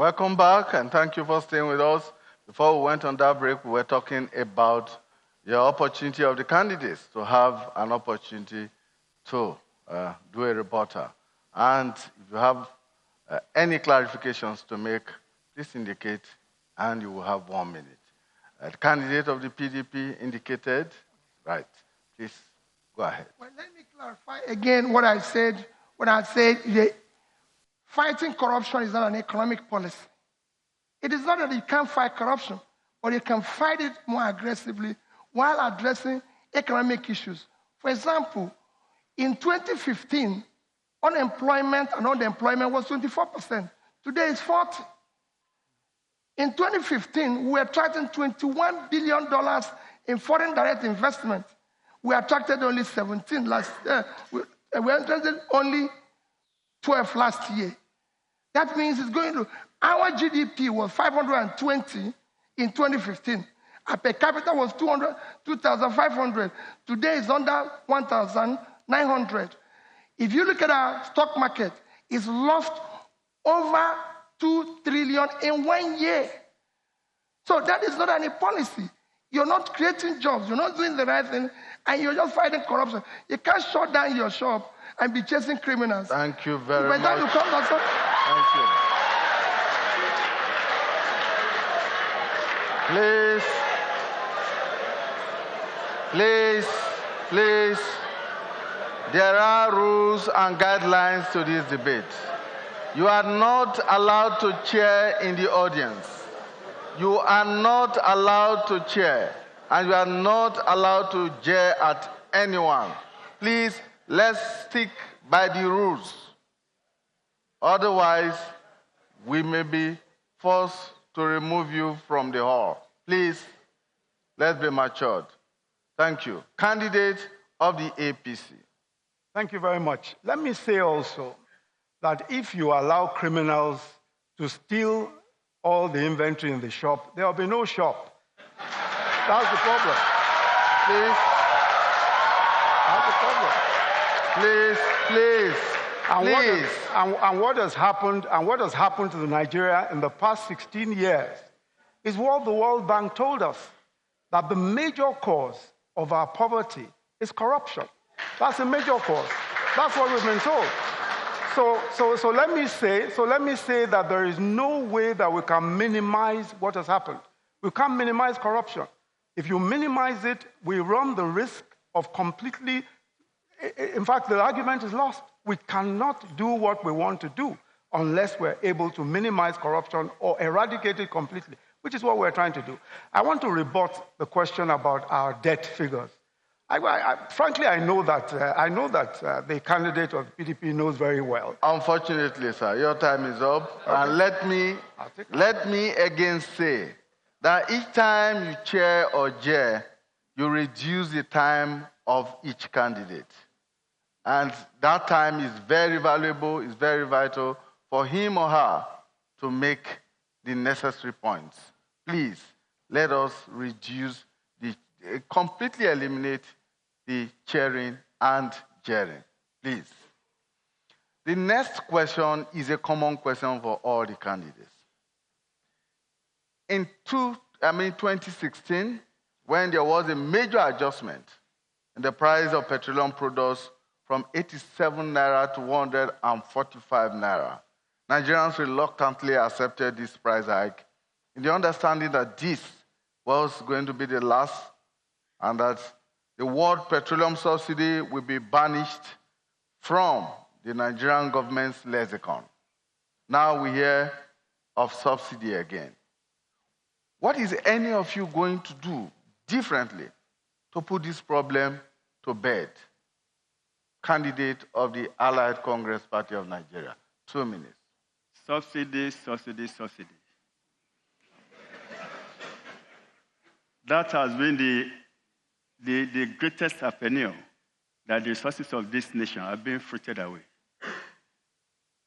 Welcome back, and thank you for staying with us. Before we went on that break, we were talking about the opportunity of the candidates to have an opportunity to do a rebuttal. And if you have any clarifications to make, please indicate, and you will have 1 minute. The candidate of the PDP indicated, right. Please go ahead. Well, let me clarify again what I said when I said fighting corruption is not an economic policy. It is not that you can't fight corruption, but you can fight it more aggressively while addressing economic issues. For example, in 2015, unemployment and underemployment was 24%. Today it's 40%. In 2015, we attracted $21 billion in foreign direct investment. We attracted only 17 last year. We attracted only 12 last year. That means it's going to, our GDP was 520 in 2015. Our per capita was 2,500. Today it's under 1,900. If you look at our stock market, it's lost over 2 trillion in 1 year. So that is not any policy. You're not creating jobs. You're not doing the right thing, and you're just fighting corruption. You can't shut down your shop and be chasing criminals. Thank you very much. Thank you. Please. There are rules and guidelines to this debate. You are not allowed to cheer in the audience. You are not allowed to cheer, and you are not allowed to jeer at anyone. Please, let's stick by the rules. Otherwise, we may be forced to remove you from the hall. Please, let's be matured. Thank you. Candidate of the APC. Thank you very much. Let me say also that if you allow criminals to steal all the inventory in the shop, there will be no shop. That's the problem. Please. That's the problem. Please. And what has happened to the Nigeria in the past 16 years is what the World Bank told us, that the major cause of our poverty is corruption. That's a major cause. That's what we've been told. So let me say that there is no way that we can minimize what has happened. We can't minimize corruption. If you minimize it, we run the risk of completely, in fact, the argument is lost. We cannot do what we want to do unless we're able to minimize corruption or eradicate it completely, which is what we're trying to do. I want to rebut the question about our debt figures. Frankly, I know that the candidate of the PDP knows very well. Unfortunately, sir, your time is up. Okay. And let me again say that each time you chair or jeer, you reduce the time of each candidate. And that time is very valuable, is very vital for him or her to make the necessary points. Please, let us completely eliminate the chairing and jeering. Please. The next question is a common question for all the candidates. In 2016, when there was a major adjustment in the price of petroleum products from 87 naira to 145 naira, Nigerians reluctantly accepted this price hike in the understanding that this was going to be the last and that the word petroleum subsidy will be banished from the Nigerian government's lexicon. Now we hear of subsidy again. What is any of you going to do differently to put this problem to bed? Candidate of the Allied Congress Party of Nigeria. 2 minutes. Subsidy. That has been the greatest opinion that the resources of this nation are being frittered away.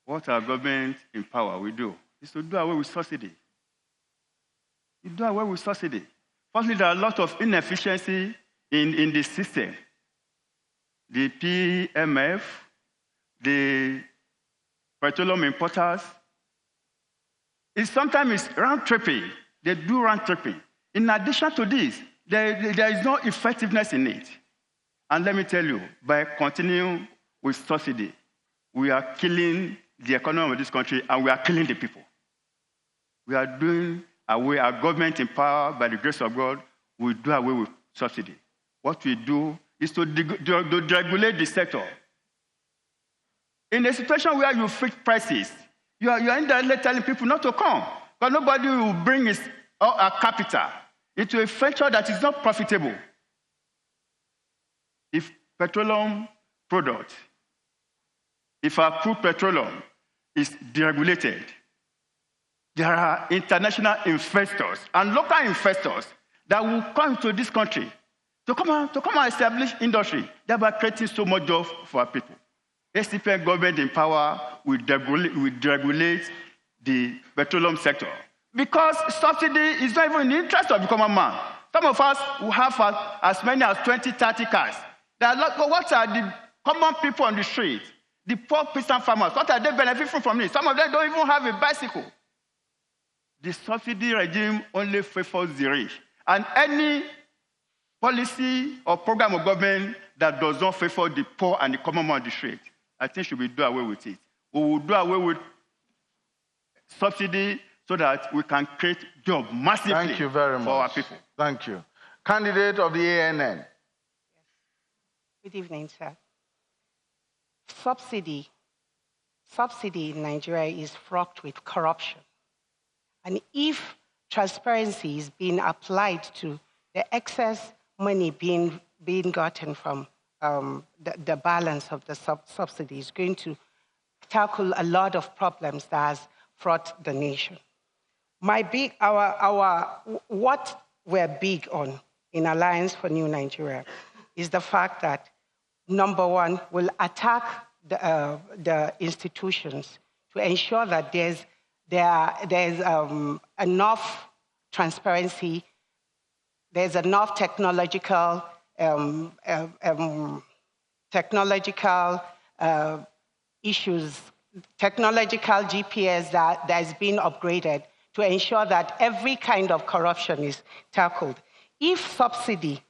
What our government in power will do is to do away with subsidy. You do away with subsidy. Firstly, there are a lot of inefficiency in the system. The PMF, the petroleum importers, Sometimes it's round tripping. They do round tripping. In addition to this, there is no effectiveness in it. And let me tell you, by continuing with subsidy, we are killing the economy of this country and we are killing the people. We are doing away, our government in power, by the grace of God, will do away with subsidy. What we do is to deregulate the sector. In a situation where you fix prices, you are indirectly telling people not to come, because nobody will bring a capital into a venture that is not profitable. If petroleum product, if our crude petroleum is deregulated, there are international investors and local investors that will come to this country to come and establish industry, thereby creating so much job for our people. SCPN government in power will deregulate the petroleum sector because subsidy is not even in the interest of the common man. Some of us will have as many as 20, 30 cars. What are the common people on the street? The poor peasant farmers, what are they benefiting from it? Some of them don't even have a bicycle. The subsidy regime only favors the rich. And any policy or program of government that does not favor the poor and the common man on the street, I think should be do away with it. We will do away with subsidy so that we can create jobs massively. Thank you very much for our people. Thank you. Candidate of the ANN. Good evening, sir. Subsidy in Nigeria is fraught with corruption. And if transparency is being applied to the excess money being gotten from the balance of the subsidy, is going to tackle a lot of problems that has fraught the nation. What we're big on in Alliance for New Nigeria is the fact that, number one, we'll attack the institutions to ensure that there's enough transparency, there's enough technological issues, technological GPS that is being upgraded to ensure that every kind of corruption is tackled. If subsidy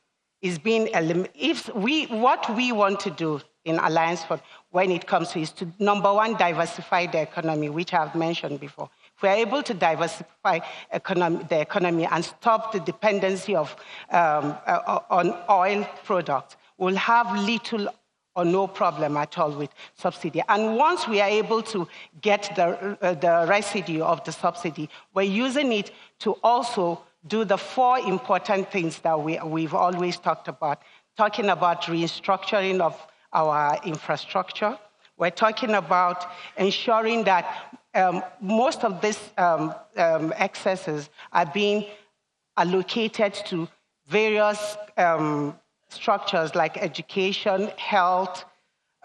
is being eliminated, what we want to do in Alliance for when it comes to is to, number one, diversify the economy, which I've mentioned before. If we're able to diversify the economy and stop the dependency on oil products, we'll have little or no problem at all with subsidy. And once we are able to get the residue of the subsidy, we're using it to also do the four important things that we've always talked about, talking about restructuring of our infrastructure. We're talking about ensuring that most of these excesses are being allocated to various structures like education, health,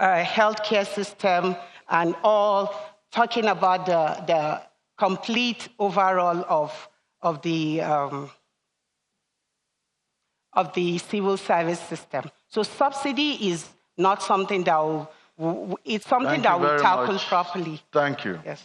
healthcare system, and all, talking about the complete overall of the civil service system. So subsidy is not something that it's something that will tackle properly. Thank you. Yes.